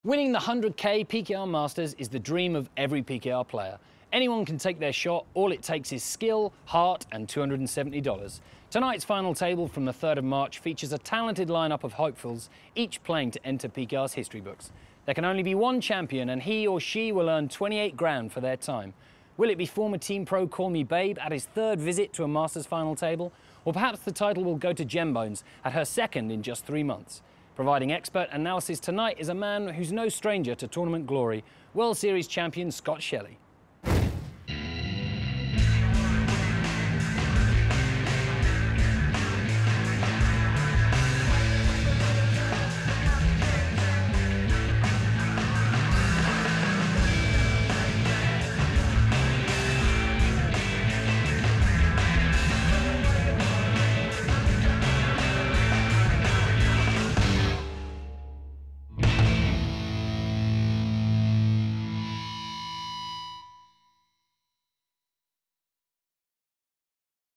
Winning the 100k PKR Masters is the dream of every PKR player. Anyone can take their shot, all it takes is skill, heart and $270. Tonight's final table from the 3rd of March features a talented lineup of hopefuls, each playing to enter PKR's history books. There can only be one champion and he or she will earn 28 grand for their time. Will it be former team pro Call Me Babe at his 3rd visit to a Masters final table? Or perhaps the title will go to Gembones at her 2nd in just 3 months. Providing expert analysis tonight is a man who's no stranger to tournament glory, World Series champion Scott Shelley.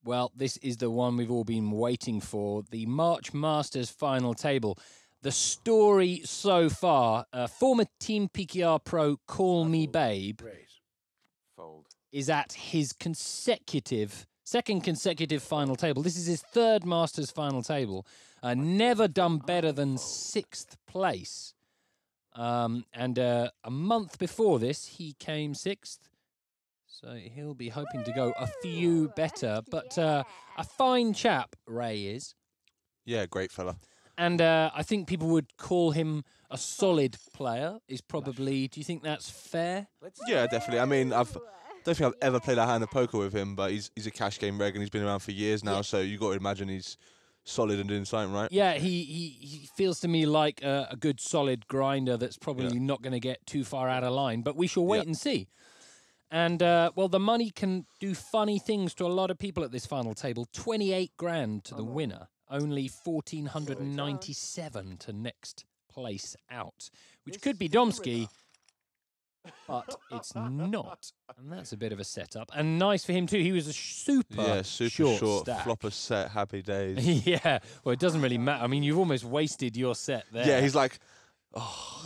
Well, this is the one we've all been waiting for, the March Masters final table. The story so far, former Team PKR pro Call Me Babe is at his second consecutive final table. This is his 3rd Masters final table. Never done better than 6th place. And a month before this, he came 6th. So he'll be hoping to go a few better, but a fine chap, Ray is. Yeah, great fella. And I think people would call him a solid player, is probably, do you think that's fair? Yeah, definitely. I mean, I don't think I've ever played a hand of poker with him, but he's a cash game reg and he's been around for years now, so you've got to imagine he's solid and doing something, right? Yeah, he feels to me like a good solid grinder that's probably not going to get too far out of line, but we shall wait and see. And, well, the money can do funny things to a lot of people at this final table. 28 grand to the winner. Only 1,497 to next place out, which could be Domsky, but it's not. And that's a bit of a setup. And nice for him, too. He was a super short stack. Flopper set, happy days. Yeah, well, it doesn't really matter. I mean, you've almost wasted your set there. Yeah, he's like... Oh.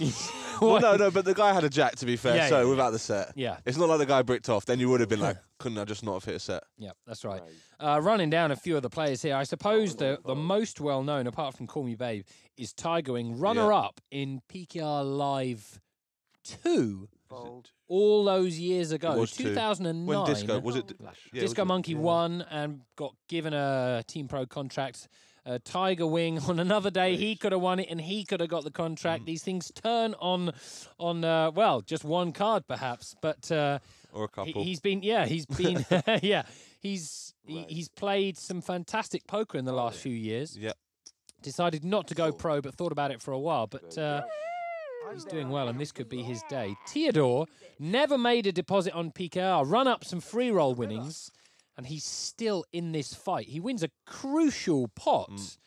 Well, no, but the guy had a jack, to be fair, so without the set. Yeah. It's not like the guy bricked off. Then you would have been like, couldn't I just not have hit a set? Yeah, that's right. Running down a few of the players here, I suppose the most well-known, apart from Call Me Babe, is Tiger Wing, runner-up in PKR Live 2 all those years ago. 2009. When Disco, was it? Yeah, Disco Monkey won and got given a Team Pro contract. Tiger Wing, on another day, he could have won it and he could have got the contract. These things turn on well, just one card perhaps, but or a couple. He's been he's played some fantastic poker in the last few years. Yeah. Decided not to go pro, but thought about it for a while. But he's doing well, and this could be his day. Theodore never made a deposit on PKR, run up some free roll winnings. And he's still in this fight. He wins a crucial pot.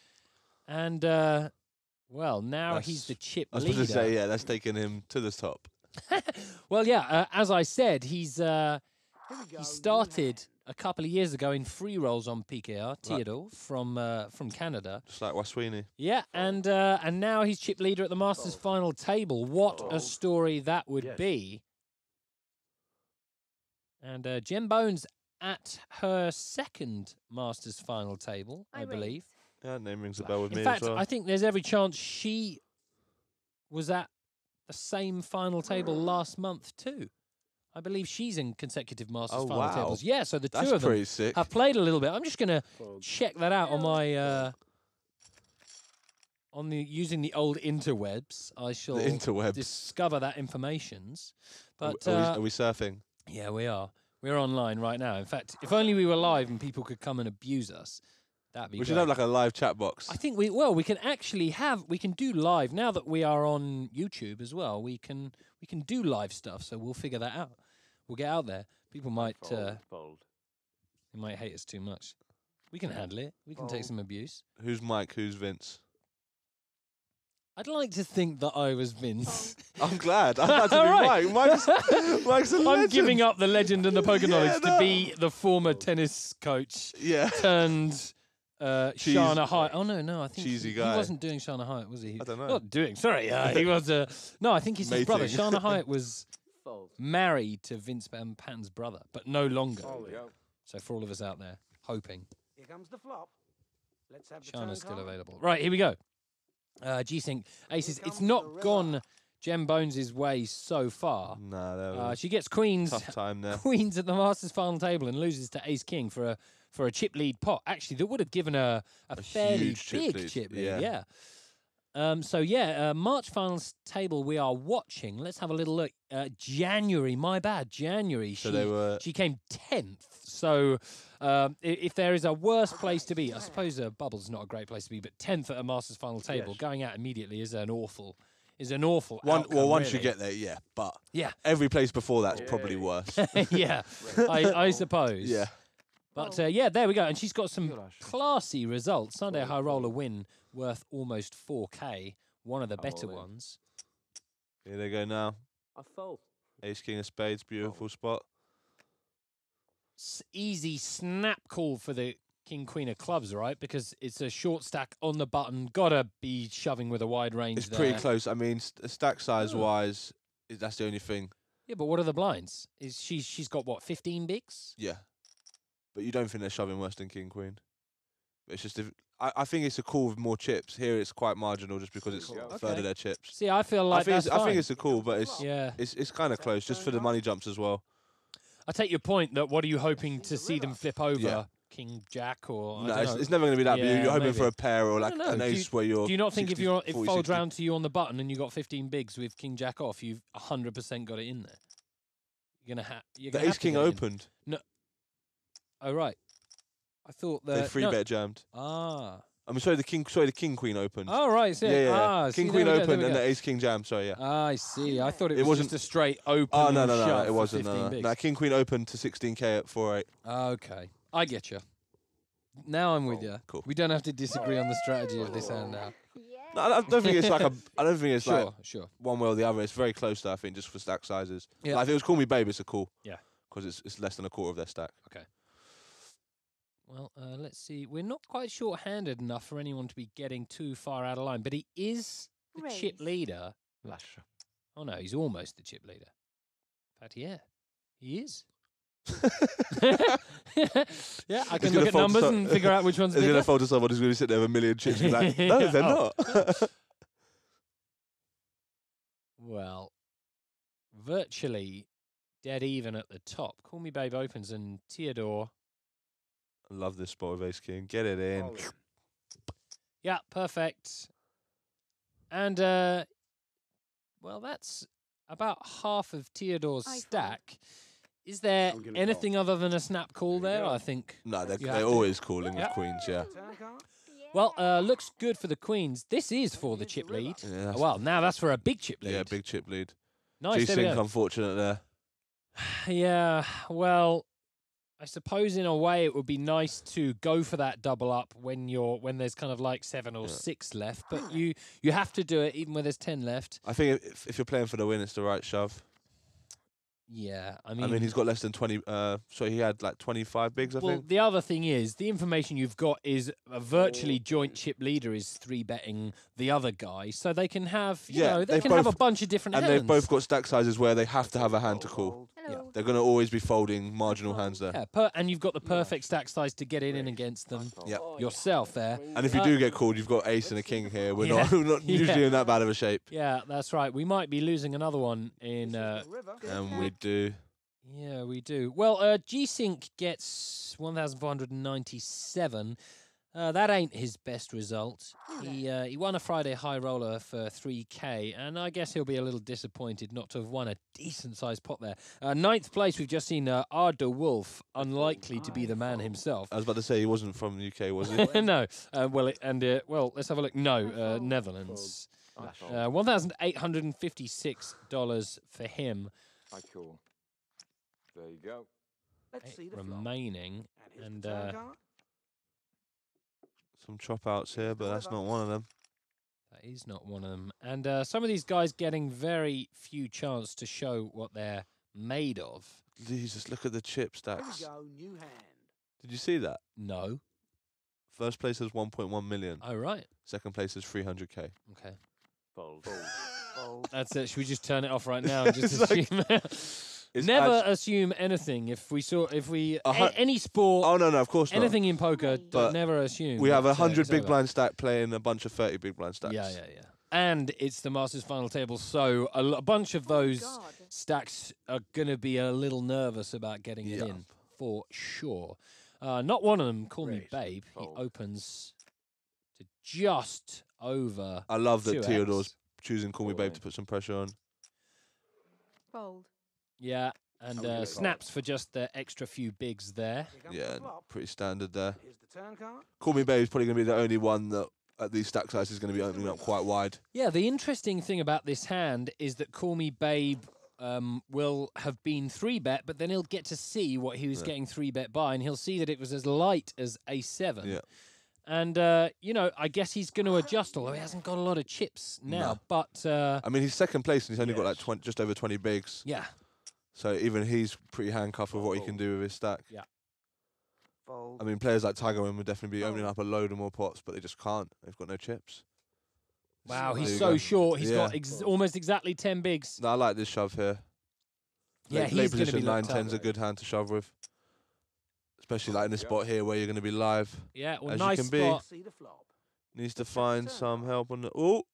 And, well, now he's the chip leader. I was going to say, yeah, that's taking him to the top. Well, yeah, as I said, he started a couple of years ago in free rolls on PKR, Theodore, from Canada. Just like Waswini. Yeah, and now he's chip leader at the Masters final table. What a story that would be. And Gembones at her 2nd Masters final table, I believe. Yeah, name rings a bell with me as well. In fact, I think there's every chance she was at the same final table last month too. I believe she's in consecutive Masters final tables. Yeah, so the two of them have played a little bit. I'm just going to check that out on my using the old interwebs. I shall discover that information. But are we surfing? Yeah, we are. We're online right now. In fact, if only we were live and people could come and abuse us, that'd be great. We should have like a live chat box. I think we can actually we can do live now that we are on YouTube as well. We can do live stuff, so we'll figure that out. We'll get out there. People might they might hate us too much. We can handle it. We can take some abuse. Who's Mike? Who's Vince? I'd like to think that I was Vince. I'm glad. I'm glad to be Mike. Mike's a legend. I'm giving up the legend and the poker knowledge to be the former tennis coach turned Shana Hyatt. Oh no, I think Cheesy he guy. wasn't doing Shana Hyatt, was he? I don't know. Not doing. Sorry, he was. No, I think he's his brother. Mating. Shana Hyatt was married to Vince Patton's brother, but no longer. So for all of us out there hoping, Here comes the flop. Let's have the Shana's turn still card. available. Right, here we go. G-Sync Aces. It's not gone Jem Bones' way so far. Nah, She gets queens. tough time there. Queens at the Masters final table and loses to Ace King for a chip lead pot. Actually, that would have given her a fairly huge big chip lead. yeah. March finals table we are watching. Let's have a little look. January, my bad, January. So she came 10th. So if there is a worse place to be, I suppose Bubble's not a great place to be, but 10th at a Masters final table, going out immediately is an awful outcome, Well, once really. you get there, yeah. But Yeah. every place before that's probably worse. Yeah, I suppose. Yeah. But there we go. And she's got some classy results. Sunday high roller win worth almost 4K. One of the better ones. Here they go now. I fold. Ace King of Spades, beautiful spot. Easy snap call for the King Queen of Clubs, right? Because it's a short stack on the button. Gotta be shoving with a wide range. It's pretty close. I mean, stack size wise, that's the only thing. Yeah, but what are the blinds? Is she's got what, 15 bigs? Yeah. But you don't think they're shoving worse than King Queen? It's just I think it's a call with more chips. Here it's quite marginal just because it's a third of their chips. See, I feel like I think it's a call, but it's kind of close just for the money jumps as well. I take your point that what are you hoping to see them flip over? Yeah. King Jack or no, it's never going to be that. Yeah, but you're hoping maybe. for a pair or like an ace where you're. Do you not think 60, if 40, folds 60. round to you on the button and you got 15 bigs with King Jack off, you've 100% got it in there? You're gonna have. The Ace King opened. No. Oh right. I thought They free bet jammed. Ah. I'm sorry, the King Queen opened. Oh right, so yeah. Ah, King see, Queen there we go, opened there and we the go. Ace King jammed. Sorry, yeah. Ah, I see. I thought it wasn't just a straight open. Oh no, shove it for wasn't. 15 No. bigs. No, King Queen opened to 16K at 4-8. Okay, I get you. Now I'm with you. Cool. We don't have to disagree on the strategy of this hand now. No, I don't think it's like I don't think it's like Sure. one way or the other. It's very close to, I think, just for stack sizes. Yeah. Like, if it was Call Me Babe, it's a call. Yeah. Because it's less than a quarter of their stack. Okay. Well, let's see. We're not quite short-handed enough for anyone to be getting too far out of line, but he is the chip leader. Oh, no, he's almost the chip leader. In fact, yeah, he is. Yeah, I can look at numbers and figure out which one's He's going bigger. to fold to someone who's going to sit there with a million chips and be like, no, they're not. Well, virtually dead even at the top. Call Me Babe opens and Theodore. I love this spot with Ace King. Get it in. Yeah, perfect. And, well, that's about half of Theodore's stack. Is there anything other than a snap call there? I think. No, you have they're to. always calling with queens, yeah. Well, looks good for the queens. This is for the chip lead. Yeah, Well, now that's for a big chip lead. Yeah, big chip lead. Nice, there we G-Sync, go. unfortunate there. Yeah, well, I suppose in a way it would be nice to go for that double up when there's kind of like 7 or 6 left, but you have to do it even when there's 10 left. I think if you're playing for the win, it's the right shove. Yeah, I mean, he's got less than 20. So he had like 25 bigs, I well, think. the other thing is the information you've got is a virtually joint chip leader is 3-betting the other guy, so they can have they can have a bunch of different hands. And they've both got stack sizes where they have to have a hand to call. Yeah. They're going to always be folding marginal hands there. Yeah, and you've got the perfect stack size to get in against them yourself there. And if you do get called, you've got ace and a king here. We're not usually in that bad of a shape. Yeah, that's right. We might be losing another one in. And we do. Yeah, we do. Well, G-Sync gets 1,497. That ain't his best result. He won a Friday high roller for 3K, and I guess he'll be a little disappointed not to have won a decent-sized pot there. 9th place, we've just seen Arda Wolf, unlikely to be the man himself. I was about to say he wasn't from the UK, was he? No. Well, let's have a look. No, Netherlands. $1,856 for him. I call. There you go. Let's see the Remaining, and Some chop outs here, but that's not one of them. that is not one of them. And some of these guys getting very few chance to show what they're made of. Jesus, look at the chip Here we stacks. go, new hand. Did you see that? No. First place is 1.1 million. Oh, right. Second place is 300k. Okay. Fold. Fold. That's it. Should we just turn it off right now and just It's like- assume? Never assume anything. If we any sport, Oh no, of course not. anything in poker, But don't never assume. We have that, 100 it's big over. blind stack playing a bunch of 30 big blind stacks. Yeah. And it's the Masters final table, so a bunch of those God. stacks are going to be a little nervous about getting it Yeah. in, for sure. Not one of them, Call Me Raise. Babe. Fold. He opens to just over I love that 2x. Theodore's choosing Call Me All Babe in. to put some pressure on. Fold. Yeah, and Okay. snaps for just the extra few bigs there. Here comes Yeah, the flop. pretty standard there. Here's the turn card. Call Me Babe is probably going to be the only one that at these stack sizes is going to be opening up quite wide. Yeah, the interesting thing about this hand is that Call Me Babe will have been 3-bet, but then he'll get to see what he was Yeah. getting 3-bet by, and he'll see that it was as light as A7. Yeah. And, I guess he's going to adjust, although he hasn't got a lot of chips now. No. But, I mean, he's second place and he's only got like Yes. 20, just over 20 bigs. yeah. So even he's pretty handcuffed with what he can do with his stack. Fold. I mean, players like Tiger Wynn would definitely be opening up a load of more pots, but they just can't. They've got no chips. Wow, There he's you so go. short. He's Yeah. got almost exactly 10 bigs. No, I like this shove here. Yeah, late he's going to position be 9 looked at. 10's a good hand to shove with. Especially like in this spot here where you're going to be live. Yeah, well, as you nice can be. spot. See the flop. Needs to find some help on the... Oh,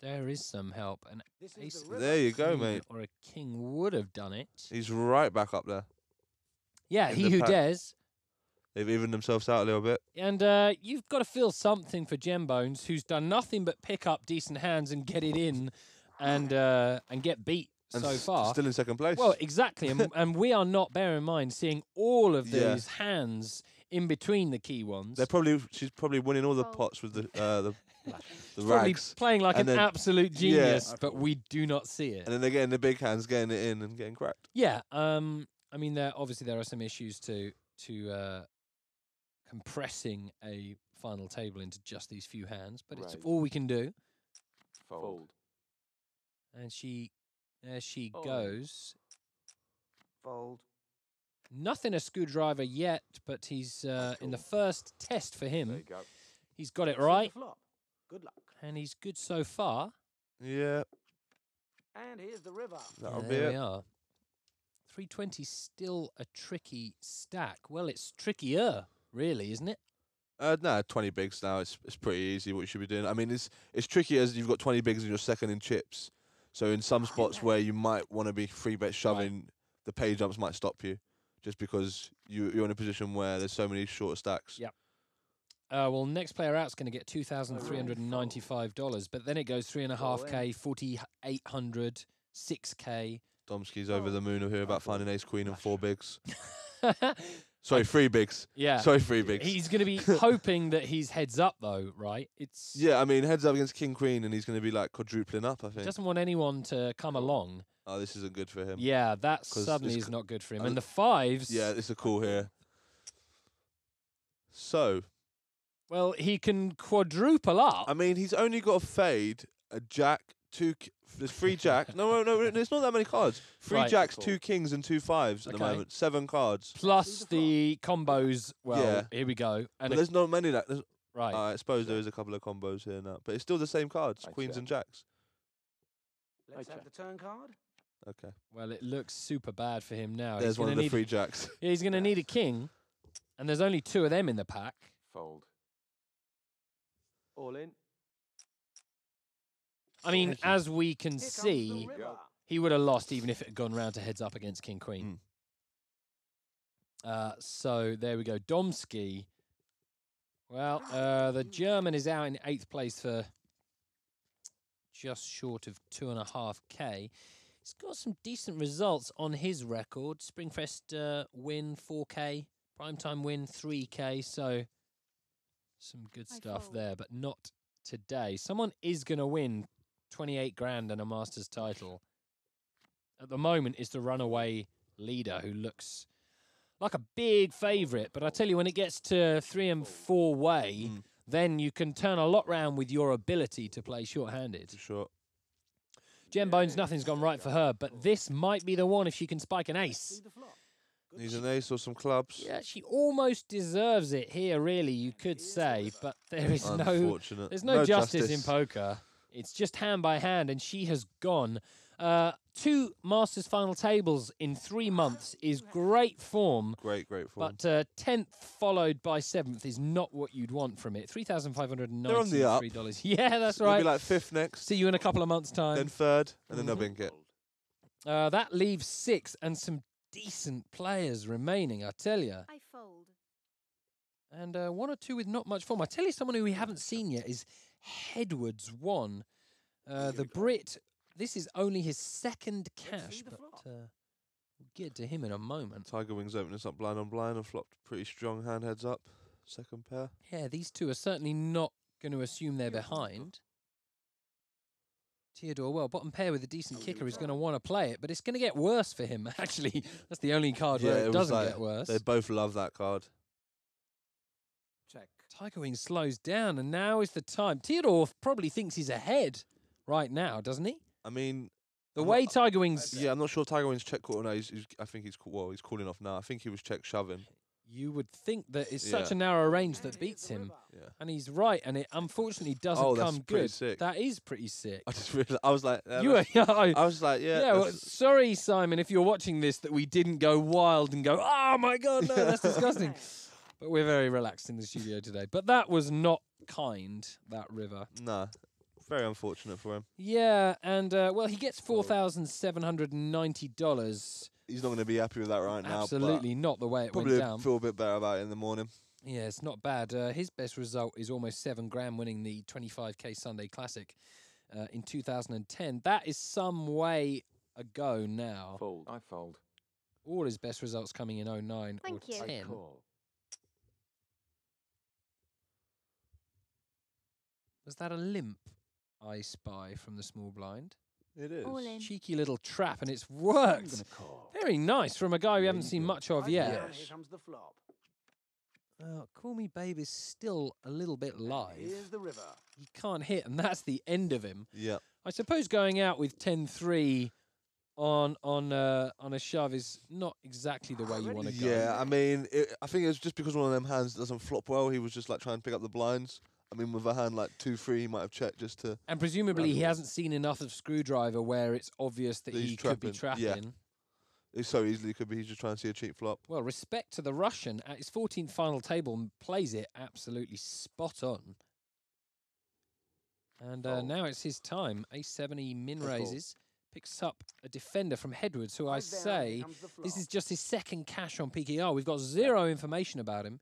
There is some help. An This ace is the river. there you go, king mate. or a king would have done it. He's right back up there. Yeah, in he the who pack. dares. They've evened themselves out a little bit. And you've got to feel something for Gembones, who's done nothing but pick up decent hands and get it in, and get beat And so far. still in second place. Well, exactly, and we are not, bear in mind, seeing all of Yeah. these hands in between the key ones. She's probably winning all the Oh. pots with the Probably rags. playing like And an then- absolute Yeah. genius, but we do not see it. And then they're getting the big hands, getting it in and getting cracked. Yeah, I mean, there are some issues to compressing a final table into just these few hands, but it's Right. all we can do. Fold. And there she Oh. goes. Fold. Nothing a screwdriver yet, but he's in the first test for There you him. go. He's got it See the right, flop. Good luck. and he's good so far. Yeah, And here's the river. that'll be There it. we are. 320 still a tricky stack. Well, it's trickier, really, isn't it? No, 20 bigs now. It's pretty easy what you should be doing. I mean, it's tricky as you've got 20 bigs and you're second in chips. So in some spots where you might want to be 3-bet shoving, the pay jumps might stop you, just because you're in a position where there's so many shorter stacks. Yeah. Well, next player out's going to get $2,395, but then it goes 3.5K, 4,800, 6K. Domsky's over the moon here about finding ace queen and 4 bigs. Sorry, 3 bigs. Yeah. Sorry, 3 bigs. He's going to be hoping that he's heads up, though, right? It's Yeah, I mean, heads up against king queen, and he's going to be like quadrupling up, I think. doesn't want anyone to come along. Oh, this isn't good for him. Yeah, that 'Cause suddenly this is c- not good for him. uh, And the fives. Yeah, it's a call here. So, Well, he can quadruple up. I mean, he's only got a fade, a jack, there's 3 jacks. No, there's not that many cards. 3 Right. jacks, 2 kings, and 2 fives at the Okay. moment. 7 cards. Plus the combos. Well, Yeah. here we go. But And there's not many that. right. I suppose there is a couple of combos here now, but it's still the same cards, I queens check. and jacks. Let's have Okay. the turn card. Okay. Well, it looks super bad for him now. There's he's one gonna of the need, 3 jacks. Yeah, he's going to need a king, and there's only 2 of them in the pack. Fold. All in. I mean, Thank you. as we can Here comes the see, river. he would have lost even if it had gone round to heads up against king queen. So there we go. Domsky. Well, the German is out in 8th place for just short of 2.5K. He's got some decent results on his record. Springfest win 4K, primetime win 3K. So some good I stuff fold. there, but not today. Someone is going to win 28 grand and a Masters title. At the moment, it's the runaway leader who looks like a big favourite. But I tell you, when it gets to 3 and 4 way, then you can turn a lot round with your ability to play short-handed. For sure. Jem Bones, nothing's gone right for her, but this might be the one if she can spike an See ace. the flop. Needs an ace or some clubs. Yeah, she almost deserves it here, really, you could say, but there is Unfortunate. there's no justice in poker. It's just hand by hand, and she has gone. 2 Masters final tables in 3 months is great form. Great form. But 10th followed by 7th is not what you'd want from it. $3,593. They're on the up. Yeah, that's They'll right. be like 5th next, See you in a couple of months' time. then 3rd, and then they'll bink it. That leaves 6 and some decent players remaining, I tell you. I fold. And 1 or 2 with not much form. I tell you, someone who we haven't seen yet is Hedwards 1. The Brit, this is only his 2nd cash, but we'll get to him in a moment. Tiger Wings opening us up blind on blind and flopped pretty strong hand heads up. 2nd pair. Yeah, these 2 are certainly not going to assume they're behind. Theodore, well, bottom pair with a decent kicker is going to want to play it, but it's going to get worse for him, actually. That's the only card where it doesn't get worse. They both love that card. Check. Tiger Wing slows down, and now is the time. Theodore probably thinks he's ahead right now, doesn't he? I mean, The way Tiger Wings... yeah, I'm not sure if Tiger Wings check call or no. I think he's calling off now. I think he was check shoving. You would think that it's such a narrow range that beats him. Yeah. And he's right, and it unfortunately doesn't Oh, that's come pretty good. sick. That is pretty sick. I just realized. I was like, yeah, You were, I was like, yeah. yeah, well, sorry, Simon, if you're watching this, that we didn't go wild and go, oh my God, no, that's disgusting. But we're very relaxed in the studio today. But that was not kind, that river. Nah, very unfortunate for him. Yeah, and, well, he gets $4,790. He's not going to be happy with that right now. Absolutely not the way it Probably went down. feel a bit better about it in the morning. Yeah, it's not bad. His best result is almost $7,000 winning the 25K Sunday Classic in 2010. That is some way ago now. Fold. I fold. All his best results coming in 09 Thank or you. 10. Call. Was that a limp I spy from the small blind? It is. All in. Cheeky little trap, and it's I'm worked. gonna call. Very nice from a guy we haven't you seen go. much of Right yet. down, Yes. Here comes the flop. Call Me Babe is still a little bit live. Here's the river. He can't hit, and that's the end of him. Yeah. I suppose going out with 10-3 on a shove is not exactly the way you want to go. Yeah, I mean, I think it's just because one of them hands doesn't flop well. He was just like trying to pick up the blinds. I mean, with a hand like 2-3, he might have checked just to. And presumably he Rather- hasn't seen enough of Screwdriver where it's obvious that He's he could be trapping, yeah. trapping. It so easily could be he's just trying to see a cheap flop. Well, respect to the Russian at his 14th final table and plays it absolutely spot on. And now it's his time. Ace-7, he min raises, picks up a defender from Hedwards, who I Right down, say here comes the this flop. is just his 2nd cash on PKR. We've got 0 information about him.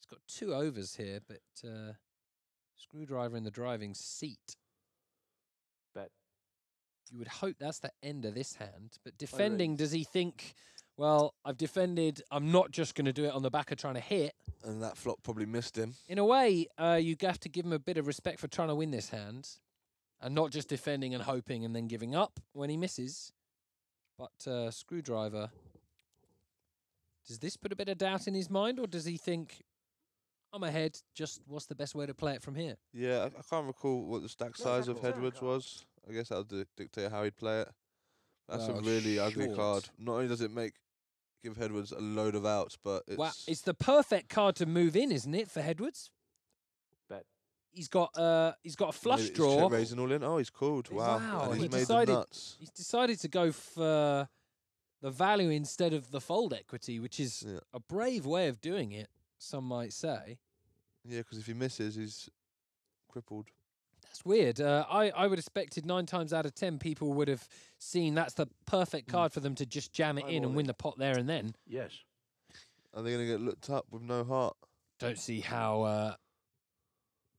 He's got 2 overs here, but Screwdriver in the driving seat. Bet. You would hope that's the end of this hand. But defending, does he think, well, I've defended, I'm not just going to do it on the back of trying to hit. And that flop probably missed him. In a way, you have to give him a bit of respect for trying to win this hand. And not just defending and hoping and then giving up when he misses. But Screwdriver, does this put a bit of doubt in his mind? Or does he think, I'm ahead, just what's the best way to play it from here? Yeah, I can't recall what the stack size of have a turn Hedwards card. was. I guess that would dictate how he'd play it. That's Well, a really ugly short. card. Not only does it give Hedwards a load of outs, but it's Well, it's the perfect card to move in, isn't it, for Hedwards? Bet. He's got a flush He's draw. check raising all in. Oh, he's called. Wow. Wow, And he he's made decided- them nuts. He's decided to go for the value instead of the fold equity, which is Yeah. a brave way of doing it, some might say. Yeah, because if he misses, he's crippled. That's weird. I would have expected 9 times out of 10 people would have seen that's the perfect card for them to just jam it I in and want win it. the pot there and then. Yes. Are they going to get looked up with no heart? Don't see how...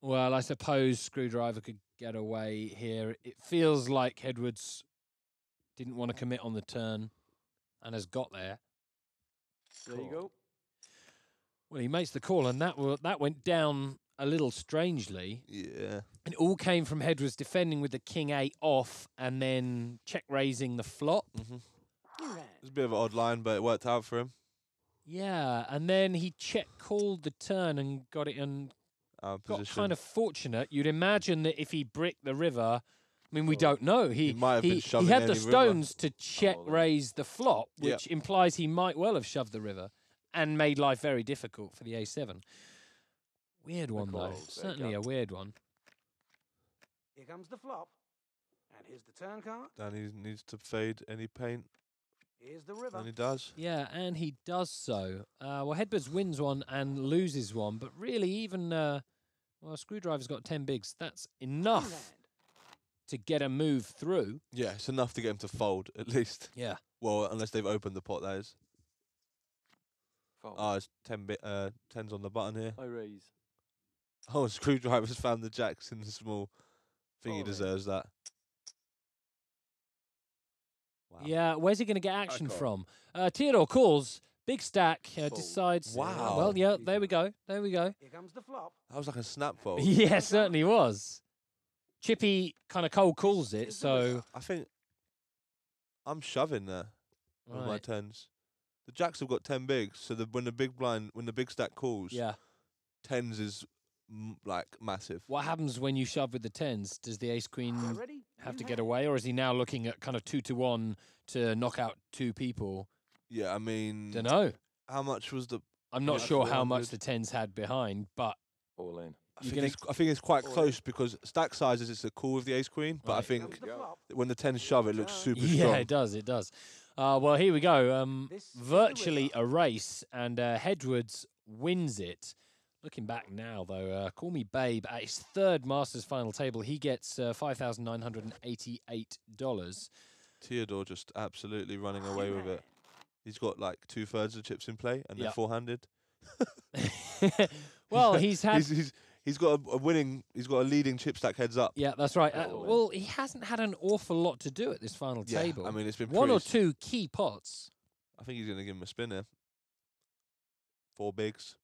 well, I suppose Screwdriver could get away here. It feels like Hedwards didn't want to commit on the turn and has got there. There you go. Well, he makes the call, and that went down a little strangely. Yeah. It all came from Hedwards defending with the King-8 off and then check-raising the flop. Mm-hmm. You ran. It's a bit of an odd line, but it worked out for him. Yeah, and then he check-called the turn and got it and Out of got position. kind of fortunate. You'd imagine that if he bricked the river, mean, we don't know. He might have been he shoving had the any river. stones to check All in. raise the flop, Yep. which implies he might well have shoved the river and made life very difficult for the A7. Weird one, though. calls, there you Certainly go. a weird one. Here comes the flop. And here's the turn card. Danny needs to fade any paint, Here's the river. and he does. Yeah, and he does so. Well, Headbirds wins one and loses one, but really even, well, Screwdriver's got 10 bigs. That's enough Hand. to get a move through. Yeah, it's enough to get him to fold, at least. Yeah. Well, unless they've opened the pot, that is. Fold. Oh, it's 10's on the button here. I raise. Oh, Screwdriver's found the jacks in the small. I think he Fold. deserves that. Wow. Yeah, where's he going to get action call. from? Theodore calls. Big stack. Fold. Decides. Wow. Well, yeah, there we go. There we go. Here comes the flop. That was like a snap fold. Yeah, certainly was. Chippy kind of cold calls it, so I think I'm shoving there with my right. 10s. The jacks have got 10 bigs, so when the big stack calls, Yeah. 10s is like massive. What happens when you shove with the tens? Does the ace queen Are you ready? have In to get hand. away, or is he now looking at kind of 2-1 to knock out two people? Yeah, I mean, Don't know. how much was the? I'm not Yeah, sure how much 400. the tens had behind, but All in. I You're think it's quite All in. close because stack sizes it's a call with the ace queen, but I Right. Here think comes the Go. flop. when the 10s shove, it looks super yeah, strong. it does. It does. Well, here we go. This is the Virtually river. a race, and Hedwards wins it. Looking back now, though, Call Me Babe at his third Masters final table, he gets $5,988. Theodore just absolutely running away with it. He's got like 2/3 of the chips in play, and they're Yep. four-handed. Well, he's had. He's got a winning. He's got a leading chip stack heads up. Yeah, that's right. All in. Well, he hasn't had an awful lot to do at this final Yeah, table. I mean it's been one or pretty two key pots. I think he's going to give him a spin here. 4 bigs.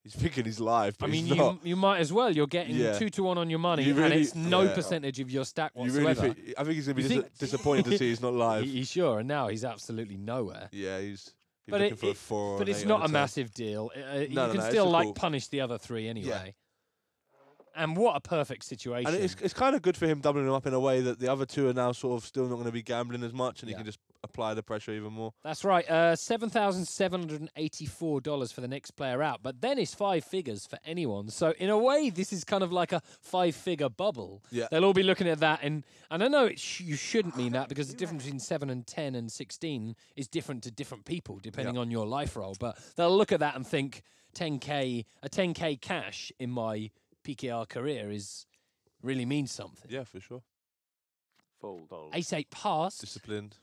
He's thinking he's live, but I mean, he's not. you might as well. You're getting Yeah. 2-1 on your money, You and really- it's no yeah. percentage of your stack You really whatsoever. think? I think he's going to You be think- disappointed to see he's not live. He's sure, and now he's absolutely nowhere. Yeah, he's But looking for a 4 or But an it's 8 not on a the 10. massive deal. You No, can it's still a like cool. punish the other three anyway. And what a perfect situation. And it's kind of good for him doubling them up in a way that the other two are now sort of still not going to be gambling as much, and he Yeah. can just apply the pressure even more. That's right. $7,784 for the next player out. But then it's 5 figures for anyone. So in a way, this is kind of like a 5-figure bubble. Yeah. They'll all be looking at that. And I know you shouldn't mean that because the difference between 7 and 10 and 16 is different to different people depending on your life role. But they'll look at that and think a 10K cash in my PKR career really means something. Yeah, for sure. Fold. Ace-8 pass. Disciplined.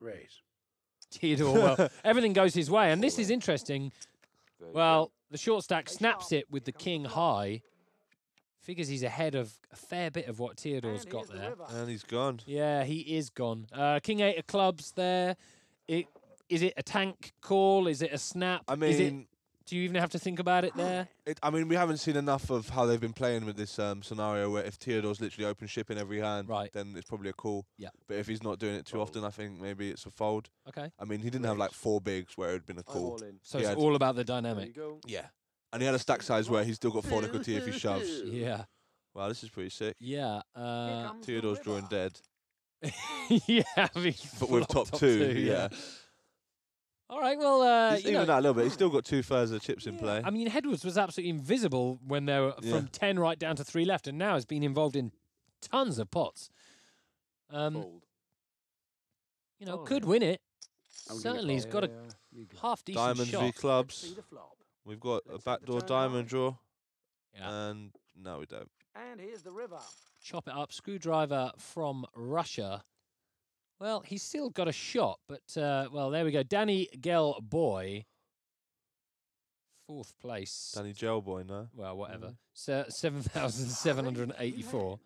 Raise. Theodore, well, everything goes his way. And this is interesting. There you Well, the short stack snaps it with the king high. Figures he's ahead of a fair bit of what Theodore's And got here's the there. river. And he's gone. Yeah, he is gone. King 8 of clubs there. Is it a tank call? Is it a snap? I Is it, mean, do you even have to think about it there? we haven't seen enough of how they've been playing with this scenario where if Theodore's literally open ship in every hand, Right. then it's probably a call. Yeah. But if he's not doing it too often, I think maybe it's a fold. Okay. I mean, he didn't have like 4 bigs where it had been a I'm call. all in. So Yeah, it's all about the There you dynamic. go. Yeah. And he had a stack size where he's still got 4 nickel T if he shoves. Yeah. Wow, this is pretty sick. Yeah. Here comes the Theodore's river. drawing dead. yeah. I mean, But with flop top 2, yeah. All right. Well, He's even that a little bit. He's still got 2/3 of the chips in yeah, play. I mean, Hedwards was absolutely invisible when they were Yeah. from 10 right down to 3 left, and now has been involved in tons of pots. Fold. Oh, Could yeah. win it. I'm gonna Certainly, he's call. got a Yeah, you go. half decent Diamonds v shot. See clubs. the flop. We've got a Let's hit the backdoor turn diamond card. draw. Yeah. And no, we don't. And here's the river. Chop it up. Screwdriver from Russia. Well, he's still got a shot, but, well, there we go. Danny Gell Boy. 4th place. Danny Gelboy, no? Well, whatever. 7,784.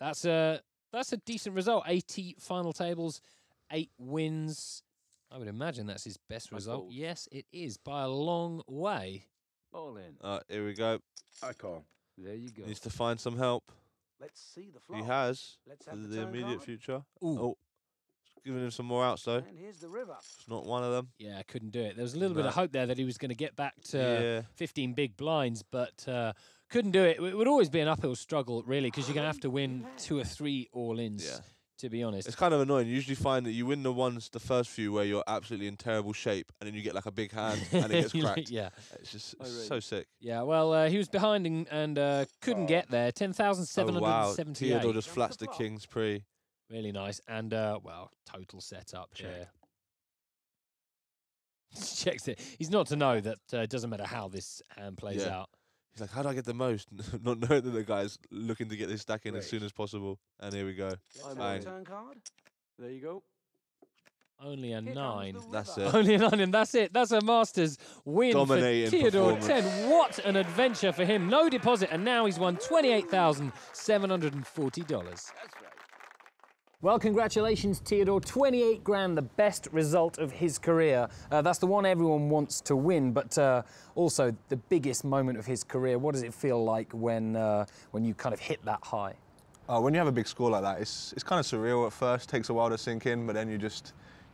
That's a decent result. 80 final tables, 8 wins. I would imagine that's his best I result. fold. Yes, it is by a long way. All in. Here we go. I call. There you go. Needs to find some help. Let's see the flop. He has Let's for have the the turn immediate card. future. Ooh. Oh, giving him some more outs though. And here's the river. It's not one of them. Yeah, I couldn't do it. There was a little bit No. of hope there that he was going to get back to Yeah. 15 big blinds, but couldn't do it. It would always be an uphill struggle, really, because you're going to have to win 2 or 3 all-ins, to be honest. It's kind of annoying. You usually find that you win the first few where you're absolutely in terrible shape, and then you get like a big hand and it gets cracked. Yeah. It's just so sick. Yeah, well, he was behind and couldn't get there. 10,778. Wow. Theodore just flats the king's pre. Really nice. And, well, total setup here. Checks it. He's not to know that it doesn't matter how this hand plays out. He's like, how do I get the most? Not knowing that the guy's looking to get this stack in as soon as possible. And here we go. Bang. Turn card. There you go. Only a 9. That's it. Only a 9, and that's it. That's a Masters win Dominating for Theodore 10. performance. What an adventure for him. No deposit, and now he's won $28,740. Well, congratulations, Theodore. 28 grand, the best result of his career. That's the one everyone wants to win, but also the biggest moment of his career. What does it feel like when you kind of hit that high? When you have a big score like that, it's kind of surreal at first. Takes a while to sink in, but then you're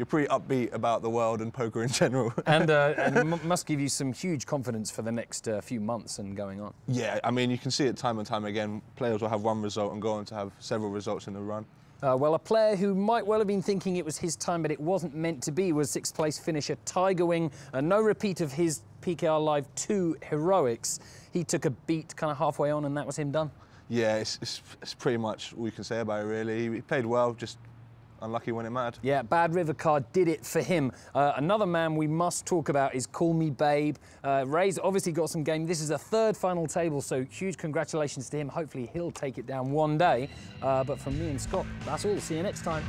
pretty upbeat about the world and poker in general. And must give you some huge confidence for the next few months and going on. Yeah, I mean, you can see it time and time again. Players will have one result and go on to have several results in the run. Well, a player who might well have been thinking it was his time, but it wasn't meant to be, was 6th place finisher Tiger Wing. No repeat of his PKR Live 2 heroics. He took a beat kind of halfway on, and that was him done. Yeah, it's pretty much all you can say about it, really. He played well, just unlucky when it mattered. Yeah, Bad River card did it for him. Another man we must talk about is Call Me Babe. Ray's obviously got some game. This is a 3rd final table, so huge congratulations to him. Hopefully he'll take it down one day. But from me and Scott, that's all. See you next time.